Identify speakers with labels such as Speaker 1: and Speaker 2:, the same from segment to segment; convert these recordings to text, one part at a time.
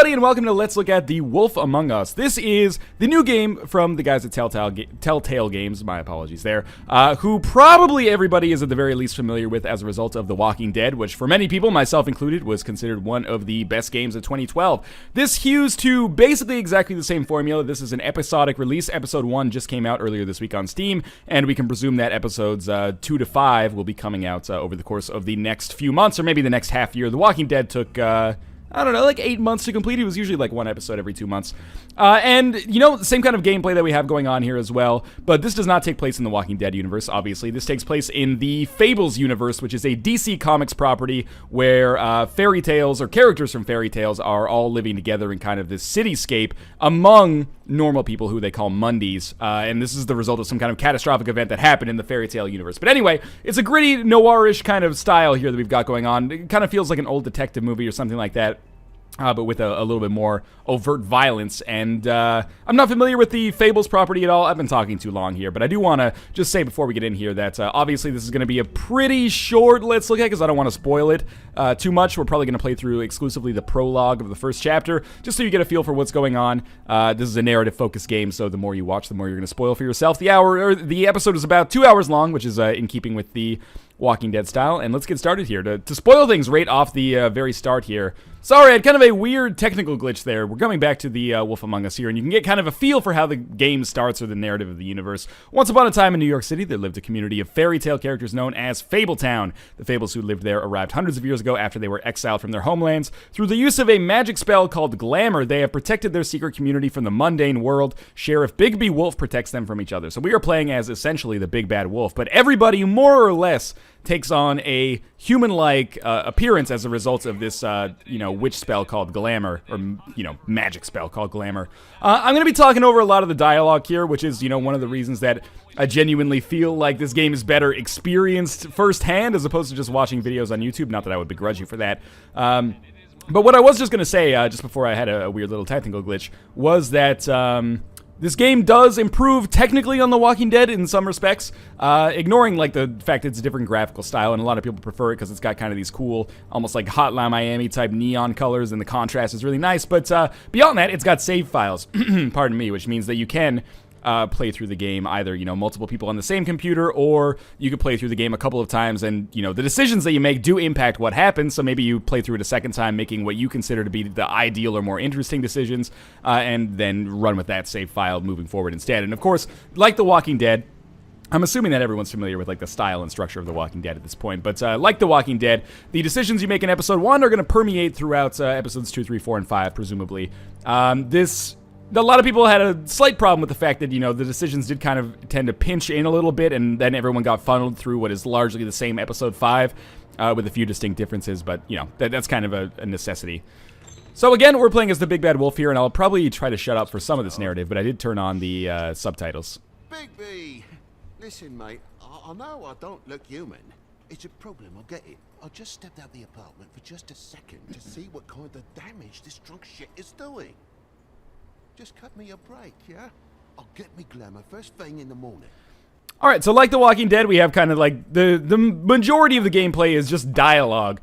Speaker 1: everybody, and welcome to Let's Look at The Wolf Among Us. This is the new game from the guys at Telltale Games, my apologies there, who probably everybody is at the very least familiar with as a result of The Walking Dead, which for many people, myself included, was considered one of the best games of 2012. This hews to basically exactly the same formula. This is an episodic release. Episode 1 just came out earlier this week on Steam, and we can presume that episodes 2 to 5 will be coming out over the course of the next few months, or maybe the next half year. The Walking Dead took, I don't know, like 8 months to complete. It was usually like one episode every 2 months. And, you know, the same kind of gameplay that we have going on here as well. But this does not take place in the Walking Dead universe, obviously. This takes place in the Fables universe, which is a DC Comics property where fairy tales, or characters from fairy tales, are all living together in kind of this cityscape among normal people who they call Mundies. And this is the result of some kind of catastrophic event that happened in the fairy tale universe. But anyway, it's a gritty, noirish kind of style here that we've got going on. It kind of feels like an old detective movie or something like that. But with a little bit more overt violence. And I'm not familiar with the Fables property at all. I've been talking too long here, but I do want to just say before we get in here that obviously this is going to be a pretty short Let's Look at, because I don't want to spoil it too much. We're probably going to play through exclusively the prologue of the first chapter, just so you get a feel for what's going on. This is a narrative-focused game, so the more you watch, the more you're going to spoil for yourself. The episode is about 2 hours long, which is in keeping with the Walking Dead style, and let's get started here. To spoil things right off the very start here. Sorry, I had kind of a weird technical glitch there. We're coming back to the Wolf Among Us here, and you can get kind of a feel for how the game starts or the narrative of the universe. Once upon a time in New York City, there lived a community of fairy tale characters known as Fabletown. The Fables who lived there arrived hundreds of years ago after they were exiled from their homelands. Through the use of a magic spell called Glamour, they have protected their secret community from the mundane world. Sheriff Bigby Wolf protects them from each other. So we are playing as essentially the Big Bad Wolf, but everybody more or less takes on a human-like appearance as a result of this, witch spell called Glamour, or, magic spell called Glamour. I'm going to be talking over a lot of the dialogue here, which is, one of the reasons that I genuinely feel like this game is better experienced firsthand as opposed to just watching videos on YouTube. Not that I would begrudge you for that. But what I was just going to say, just before I had a weird little technical glitch, was that this game does improve technically on The Walking Dead in some respects, ignoring like the fact that it's a different graphical style, and a lot of people prefer it because it's got kind of these cool, almost like Hotline Miami type neon colors, and the contrast is really nice. But beyond that, it's got save files, pardon me, which means that you can play through the game either, multiple people on the same computer, or you could play through the game a couple of times, and, the decisions that you make do impact what happens, so maybe you play through it a second time, making what you consider to be the ideal or more interesting decisions, and then run with that save file moving forward instead. And of course, like The Walking Dead, I'm assuming that everyone's familiar with like the style and structure of The Walking Dead at this point, but like The Walking Dead, the decisions you make in episode 1 are going to permeate throughout episodes 2, 3, 4, and 5, presumably. A lot of people had a slight problem with the fact that, the decisions did kind of tend to pinch in a little bit, and then everyone got funneled through what is largely the same episode 5, with a few distinct differences, but, that's kind of a necessity. So again, we're playing as the Big Bad Wolf here, and I'll probably try to shut up for some of this narrative, but I did turn on the subtitles.
Speaker 2: Bigby! Listen, mate, I know I don't look human. It's a problem, I get it. I just stepped out the apartment for just a second to see what kind of damage this drunk shit is doing. Just cut me a break, yeah? I'll get me Glamour first thing in the morning.
Speaker 1: Alright, so like The Walking Dead, we have kind of like the majority of the gameplay is just dialogue.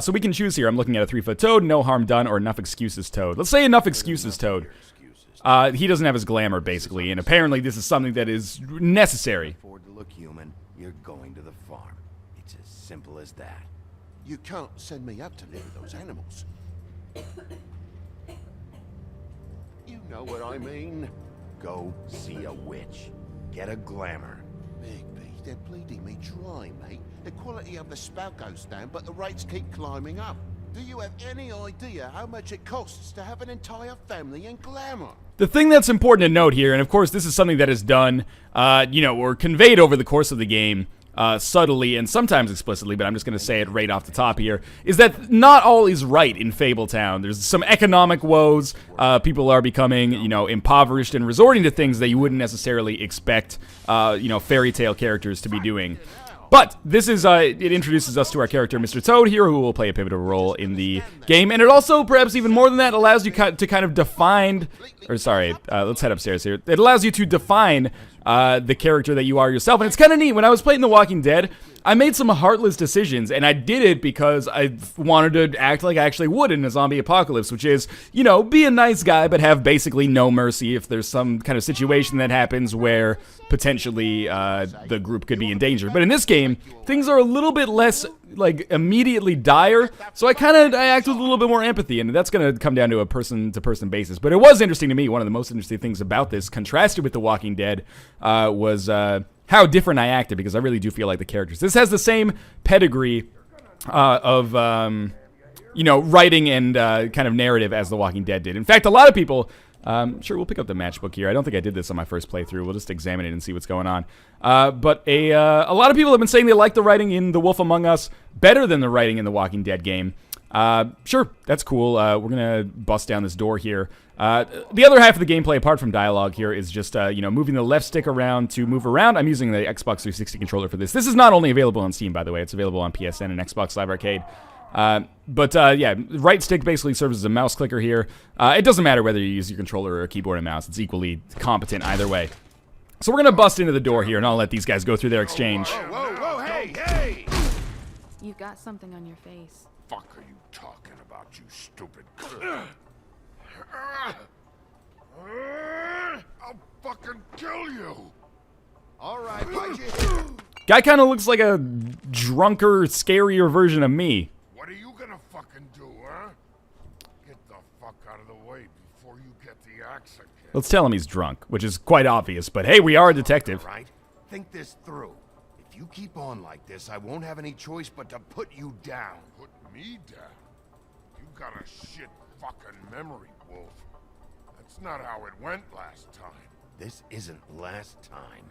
Speaker 1: So we can choose here. I'm looking at a 3-foot toad, no harm done, or enough excuses toad. Let's say enough excuses toad. He doesn't have his glamour, basically, and apparently this is something that is necessary.
Speaker 3: Afford to look human, you're going to the farm. It's as simple as that.
Speaker 2: You can't send me up to live with those animals. You know what I mean.
Speaker 3: Go see a witch. Get a Glamour.
Speaker 2: Bigby, they're bleeding me dry, mate. The quality of the spout goes down, but the rates keep climbing up. Do you have any idea how much it costs to have an entire family in Glamour?
Speaker 1: The thing that's important to note here, and of course this is something that is done, or conveyed over the course of the game, subtly and sometimes explicitly, but I'm just going to say it right off the top here, is that not all is right in Fabletown. There's some economic woes. People are becoming, impoverished and resorting to things that you wouldn't necessarily expect, fairy tale characters to be doing. But this is, it introduces us to our character, Mr. Toad here, who will play a pivotal role in the game. And it also, perhaps even more than that, allows you to kind of define, let's head upstairs here. It allows you to define the character that you are yourself. And it's kind of neat. When I was playing The Walking Dead, I made some heartless decisions, and I did it because I wanted to act like I actually would in a zombie apocalypse, which is, you know, be a nice guy, but have basically no mercy if there's some kind of situation that happens where potentially the group could be in danger. But in this game, things are a little bit less, like, immediately dire, so I act with a little bit more empathy, and that's going to come down to a person-to-person basis. But it was interesting to me. One of the most interesting things about this, contrasted with The Walking Dead, was how different I acted, because I really do feel like the characters. This has the same pedigree of, you know, writing and kind of narrative as The Walking Dead did. In fact, a lot of people... sure, we'll pick up the matchbook here. I don't think I did this on my first playthrough. We'll just examine it and see what's going on. But a lot of people have been saying they like the writing in The Wolf Among Us better than the writing in The Walking Dead game. Sure, that's cool. We're going to bust down this door here. The other half of the gameplay, apart from dialogue here, is just, you know, moving the left stick around to move around. I'm using the Xbox 360 controller for this. This is not only available on Steam, by the way. It's available on PSN and Xbox Live Arcade. Yeah, right stick basically serves as a mouse clicker here. It doesn't matter whether you use your controller or a keyboard and mouse. It's equally competent either way. So we're going to bust into the door here, and I'll let these guys go through their exchange.
Speaker 2: Whoa, hey!
Speaker 4: You've got something on your face.
Speaker 2: Fuck are you talking about, you stupid... I'll fucking kill you! Alright, bite you.
Speaker 1: Guy kind of looks like a drunker, scarier version of me.
Speaker 2: What are you gonna fucking do, huh? Get the fuck out of the way before you get the axe again.
Speaker 1: Let's tell him he's drunk, which is quite obvious, but hey, we are a detective.
Speaker 3: Right? Think this through. If you keep on like this, I won't have any choice but to put you down.
Speaker 2: Put me down? You got a shit fucking memory, Wolf. That's not how it went last time.
Speaker 3: This isn't last time.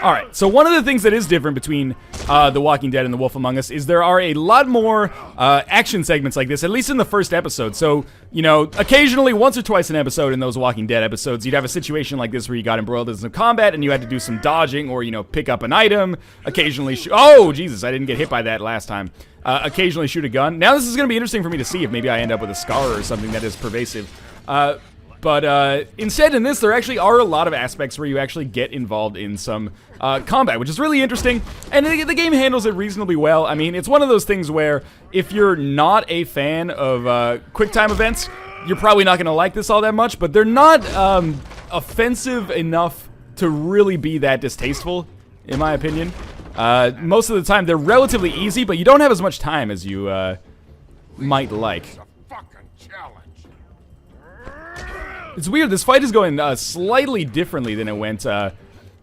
Speaker 1: Alright, so one of the things that is different between The Walking Dead and The Wolf Among Us is there are a lot more action segments like this, at least in the first episode. So, you know, occasionally, once or twice an episode in those Walking Dead episodes, you'd have a situation like this where you got embroiled in some combat and you had to do some dodging or, you know, pick up an item, occasionally oh, Jesus, I didn't get hit by that last time. Occasionally shoot a gun. Now this is going to be interesting for me to see if maybe I end up with a scar or something that is pervasive. But instead in this, there actually are a lot of aspects where you actually get involved in some combat, which is really interesting, and the game handles it reasonably well. I mean, it's one of those things where if you're not a fan of QuickTime events, you're probably not going to like this all that much, but they're not offensive enough to really be that distasteful, in my opinion. Most of the time, they're relatively easy, but you don't have as much time as you might like.
Speaker 2: It's a fucking challenge.
Speaker 1: It's weird, this fight is going slightly differently than it went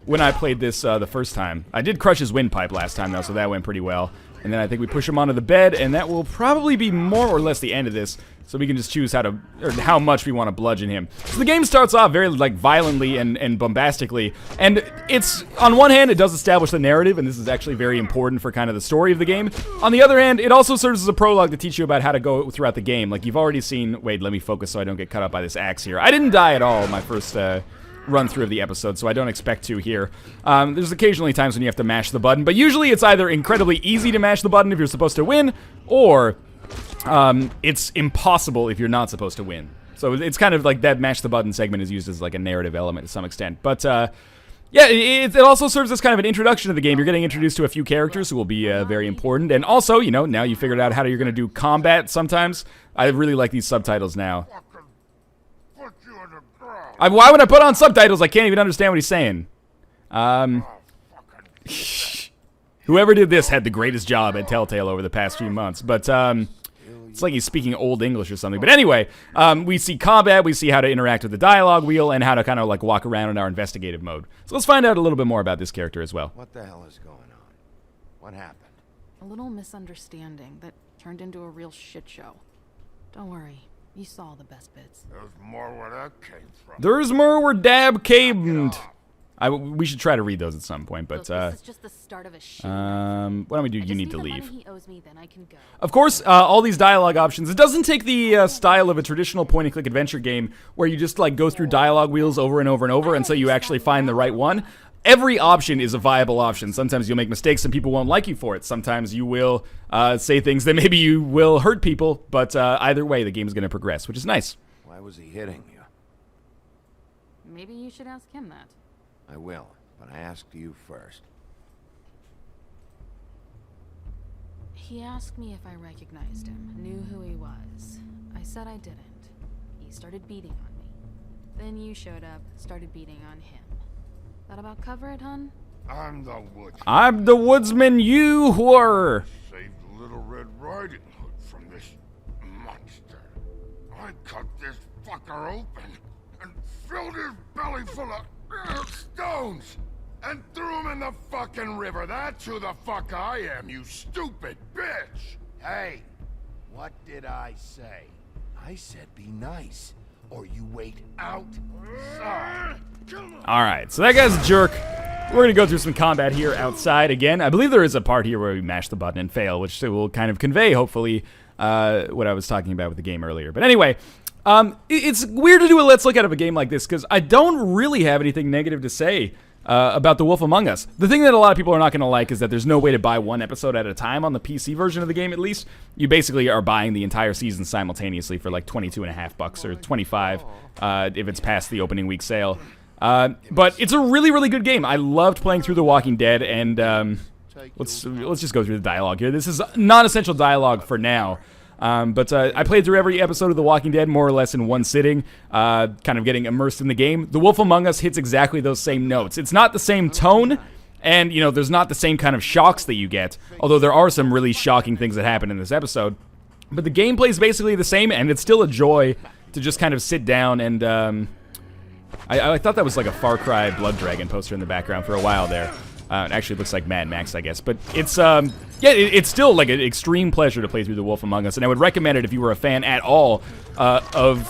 Speaker 1: when I played this the first time. I did crush his windpipe last time, though, so that went pretty well. And then I think we push him onto the bed, and that will probably be more or less the end of this, so we can just choose how much we want to bludgeon him. So the game starts off very, like, violently and bombastically, and it's, on one hand, it does establish the narrative, and this is actually very important for kind of the story of the game. On the other hand, it also serves as a prologue to teach you about how to go throughout the game. Like, you've already seen, wait, let me focus so I don't get cut up by this axe here. I didn't die at all in my first run through of the episode, so I don't expect to here. There's occasionally times when you have to mash the button, but usually it's either incredibly easy to mash the button if you're supposed to win, or it's impossible if you're not supposed to win. So it's kind of like that mash the button segment is used as like a narrative element to some extent. But yeah, it also serves as kind of an introduction to the game. You're getting introduced to a few characters who will be very important, and also, you know, now you figured out how you're going to do combat sometimes. I really like these subtitles now.
Speaker 2: Fucking put you in the ground.
Speaker 1: Why would I put on subtitles? I can't even understand what he's saying. Whoever did this had the greatest job at Telltale over the past few months, but it's like he's speaking Old English or something. But anyway, we see combat, we see how to interact with the dialogue wheel, and how to kind of like walk around in our investigative mode. So let's find out a little bit more about this character as well.
Speaker 3: What the hell is going on? What happened?
Speaker 4: A little misunderstanding that turned into a real shit show. Don't worry, you saw the best bits.
Speaker 2: There's more where that came from.
Speaker 1: There's more where Dab came. We should try to read those at some point, but
Speaker 4: Look, this is just the start of a shoot.
Speaker 1: why don't we do you need to leave?
Speaker 4: He owes me, then I can go.
Speaker 1: Of course, all these dialogue options, it doesn't take the style of a traditional point-and-click adventure game where you just like go through dialogue wheels over and over and over until you actually find the right one. Every option is a viable option. Sometimes you'll make mistakes and people won't like you for it. Sometimes you will say things that maybe you will hurt people, but either way, the game is going to progress, which is nice.
Speaker 3: Why was he hitting you?
Speaker 4: Maybe you should ask him that.
Speaker 3: I will, but I asked you first.
Speaker 4: He asked me if I recognized him, knew who he was. I said I didn't. He started beating on me. Then you showed up, started beating on him. That about cover it, hun?
Speaker 3: I'm the woodsman.
Speaker 1: I'm the woodsman you were.
Speaker 3: Saved Little Red Riding Hood from this monster. I cut this fucker open and filled his belly full of stones and threw him in the fucking river. That's who the fuck I am, you stupid bitch. Hey, what did I say? I said be nice, or you wait outside.
Speaker 1: All right, so that guy's a jerk. We're gonna go through some combat here outside again. I believe there is a part here where we mash the button and fail, which will kind of convey, hopefully, what I was talking about with the game earlier. But anyway, it's weird to do a Let's Look at of a game like this, because I don't really have anything negative to say about The Wolf Among Us. The thing that a lot of people are not going to like is that there's no way to buy one episode at a time on the PC version of the game, at least. You basically are buying the entire season simultaneously for like $22.50 or $25 if it's past the opening week sale. But it's a really, really good game. I loved playing through The Walking Dead, and let's just go through the dialogue here. This is non-essential dialogue for now. But I played through every episode of The Walking Dead more or less in one sitting, kind of getting immersed in the game. The Wolf Among Us hits exactly those same notes. It's not the same tone, and, you know, there's not the same kind of shocks that you get, although there are some really shocking things that happen in this episode. But the gameplay is basically the same, and it's still a joy to just kind of sit down and, I thought that was like a Far Cry Blood Dragon poster in the background for a while there. It actually looks like Mad Max, I guess. But it's, yeah, it's still like an extreme pleasure to play through The Wolf Among Us, and I would recommend it if you were a fan at all of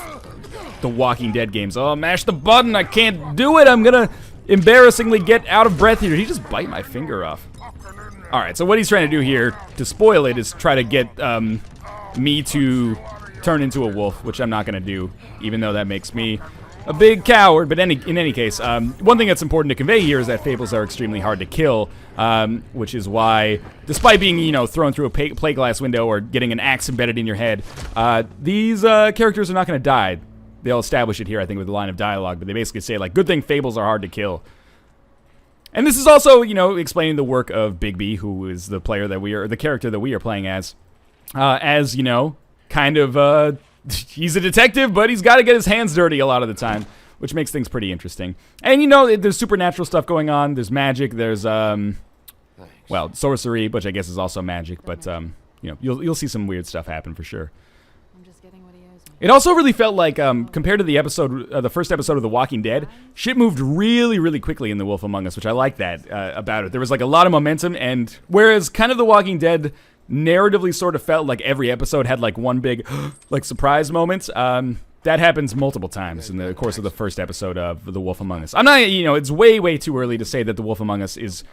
Speaker 1: the Walking Dead games. Oh, mash the button, I can't do it, I'm gonna embarrassingly get out of breath here. Did he just bite my finger off? Alright, so what he's trying to do here, to spoil it, is try to get me to turn into a wolf, which I'm not gonna do, even though that makes me a big coward. But in any case, one thing that's important to convey here is that fables are extremely hard to kill, which is why, despite being, you know, thrown through a plate glass window or getting an axe embedded in your head, these characters are not going to die. They'll establish it here, I think, with a line of dialogue, but they basically say, like, good thing fables are hard to kill. And this is also, you know, explaining the work of Bigby, who is the player that we are, the character that we are playing as, you know, kind of, he's a detective, but he's got to get his hands dirty a lot of the time, which makes things pretty interesting. And, you know, there's supernatural stuff going on. There's magic. There's, well, sorcery, which I guess is also magic. But, you know, you'll see some weird stuff happen for sure.
Speaker 4: I'm just getting what he owes me.
Speaker 1: It also really felt like, compared to the episode, the first episode of The Walking Dead, shit moved really, really quickly in The Wolf Among Us, which I like that about it. There was like a lot of momentum, and whereas kind of The Walking Dead narratively sort of felt like every episode had like one big like surprise moment, that happens multiple times in the course of the first episode of The Wolf Among Us. I'm not, you know, it's way too early to say that The Wolf Among Us is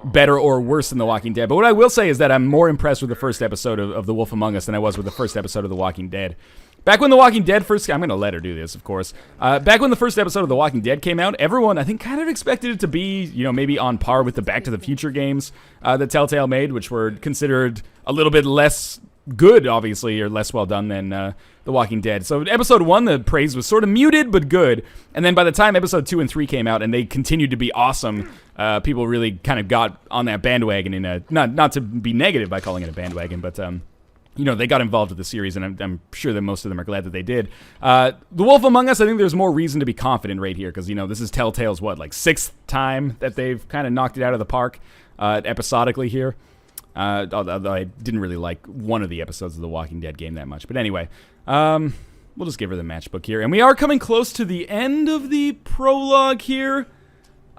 Speaker 1: better or worse than The Walking Dead, but what I will say is that I'm more impressed with the first episode of The Wolf Among Us than I was with the first episode of The Walking Dead. Back when The Walking Dead first... I'm going to let her do this, of course. Back when the first episode of The Walking Dead came out, everyone, I think, kind of expected it to be, you know, maybe on par with the Back to the Future games that Telltale made, which were considered a little bit less good, obviously, or less well done than The Walking Dead. So episode 1, the praise was sort of muted, but good. And then by the time episode 2 and 3 came out, and they continued to be awesome, people really kind of got on that bandwagon in a... Not to be negative by calling it a bandwagon, but... you know, they got involved with the series, and I'm sure that most of them are glad that they did. The Wolf Among Us, I think there's more reason to be confident right here, because, you know, this is Telltale's, what, like 6th time that they've kind of knocked it out of the park episodically here. Although I didn't really like one of the episodes of The Walking Dead game that much. But anyway, we'll just give her the matchbook here. And we are coming close to the end of the prologue here.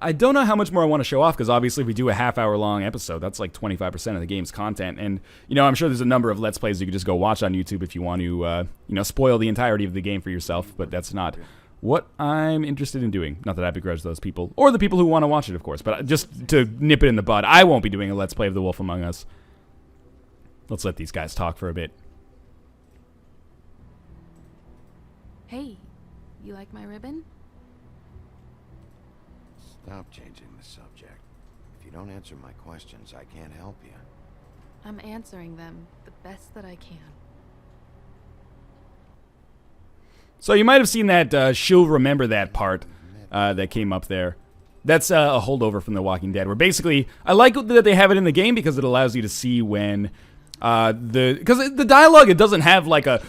Speaker 1: I don't know how much more I want to show off, because obviously if we do a half-hour-long episode, that's like 25% of the game's content. And, you know, I'm sure there's a number of Let's Plays you could just go watch on YouTube if you want to, you know, spoil the entirety of the game for yourself, but that's not what I'm interested in doing. Not that I begrudge those people, or the people who want to watch it, of course, but just to nip it in the bud, I won't be doing a Let's Play of The Wolf Among Us. Let's let these guys talk for a bit.
Speaker 4: Hey, you like my ribbon?
Speaker 3: Stop changing the subject. If you don't answer my questions, I can't help you.
Speaker 4: I'm answering them the best that I can.
Speaker 1: So you might have seen that she'll remember that part that came up there. That's a holdover from The Walking Dead, where basically, I like that they have it in the game because it allows you to see when Because the dialogue, it doesn't have like a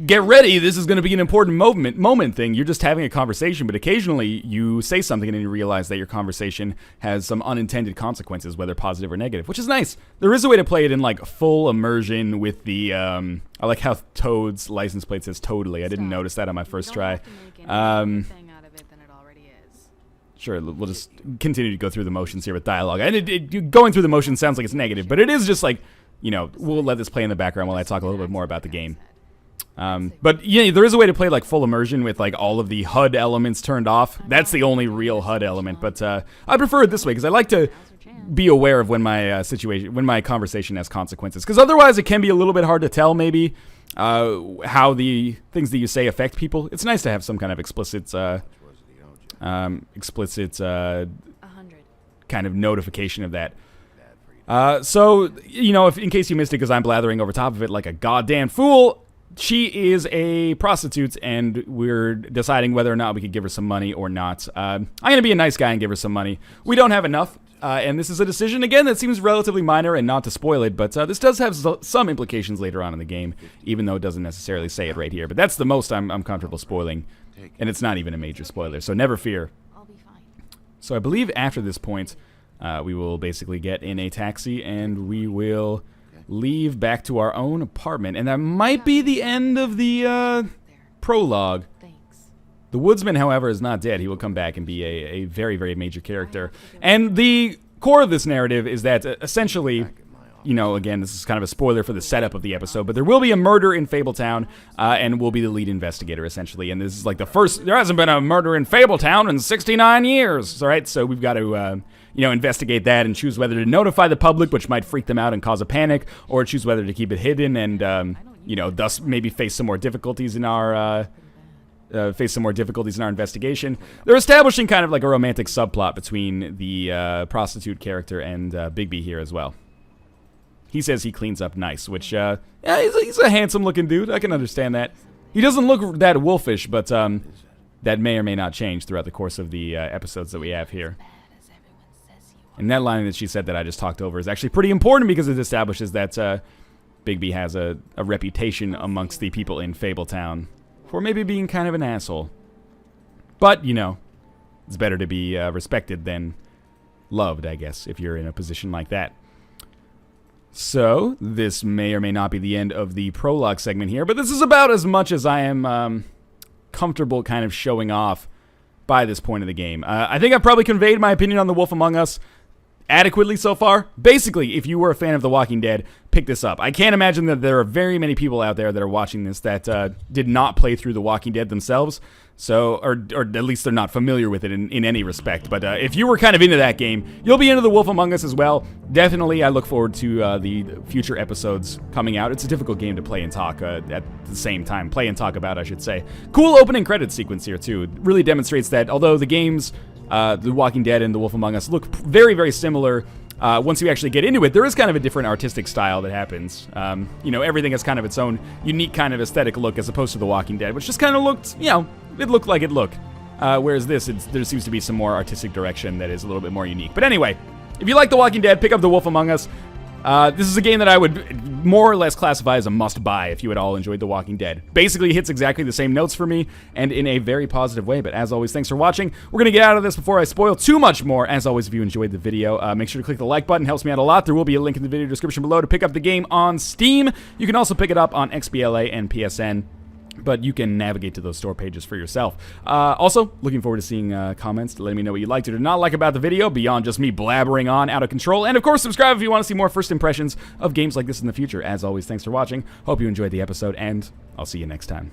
Speaker 1: get ready, this is going to be an important moment thing. You're just having a conversation, but occasionally you say something and then you realize that your conversation has some unintended consequences, whether positive or negative, which is nice. There is a way to play it in like full immersion with the I like how Toad's license plate says totally. I didn't notice that on my first try. Sure, we'll just continue to go through the motions here with dialogue. And going through the motions sounds like it's negative, but it is just like, you know, we'll let this play in the background while I talk a little bit more about the game. But yeah, there is a way to play like full immersion with like all of the HUD elements turned off. That's the only real HUD element, but I prefer it this way because I like to be aware of when my conversation has consequences. Because otherwise, it can be a little bit hard to tell maybe how the things that you say affect people. It's nice to have some kind of explicit kind of notification of that. So, you know, if in case you missed it because I'm blathering over top of it like a goddamn fool, she is a prostitute, and we're deciding whether or not we could give her some money or not. I'm going to be a nice guy and give her some money. We don't have enough, and this is a decision, again, that seems relatively minor and not to spoil it, but this does have some implications later on in the game, even though it doesn't necessarily say it right here. But that's the most I'm comfortable spoiling, and it's not even a major spoiler, so never fear. So I believe after this point, we will basically get in a taxi, and we will leave back to our own apartment. And that might be the end of the prologue. The woodsman, however, is not dead. He will come back and be a very, very major character. And the core of this narrative is that essentially, you know, again, this is kind of a spoiler for the setup of the episode, but there will be a murder in Fabletown, and we'll be the lead investigator, essentially. And this is like the first, there hasn't been a murder in Fabletown in 69 years, all right? So we've got to, you know, investigate that and choose whether to notify the public, which might freak them out and cause a panic, or choose whether to keep it hidden and, you know, thus maybe face some more difficulties in our, investigation. They're establishing kind of like a romantic subplot between the prostitute character and Bigby here as well. He says he cleans up nice, which, yeah, he's a handsome-looking dude. I can understand that. He doesn't look that wolfish, but that may or may not change throughout the course of the episodes that we have here. And that line that she said that I just talked over is actually pretty important because it establishes that Bigby has a reputation amongst the people in Fabletown for maybe being kind of an asshole. But, you know, it's better to be respected than loved, I guess, if you're in a position like that. So, this may or may not be the end of the prologue segment here, but this is about as much as I am comfortable kind of showing off by this point of the game. I think I've probably conveyed my opinion on The Wolf Among Us adequately so far. Basically, if you were a fan of The Walking Dead, pick this up. I can't imagine that there are very many people out there that are watching this that did not play through The Walking Dead themselves, so or at least they're not familiar with it in any respect. But if you were kind of into that game, you'll be into The Wolf Among Us as well. Definitely, I look forward to the future episodes coming out. It's a difficult game to play and talk at the same time. Play and talk about, I should say. Cool opening credits sequence here, too. It really demonstrates that although the games The Walking Dead and The Wolf Among Us look very, very similar. Once you actually get into it, there is kind of a different artistic style that happens. You know, everything has kind of its own unique kind of aesthetic look as opposed to The Walking Dead, which just kind of looked, you know, it looked like it looked. Whereas this, there seems to be some more artistic direction that is a little bit more unique. But anyway, if you like The Walking Dead, pick up The Wolf Among Us. This is a game that I would more or less classify as a must-buy if you at all enjoyed The Walking Dead. Basically hits exactly the same notes for me, and in a very positive way. But as always, thanks for watching. We're going to get out of this before I spoil too much more. As always, if you enjoyed the video, make sure to click the like button. Helps me out a lot. There will be a link in the video description below to pick up the game on Steam. You can also pick it up on XBLA and PSN. But you can navigate to those store pages for yourself. Also, looking forward to seeing comments to let me know what you liked or did not like about the video, beyond just me blabbering on out of control. And of course, subscribe if you want to see more first impressions of games like this in the future. As always, thanks for watching. Hope you enjoyed the episode, and I'll see you next time.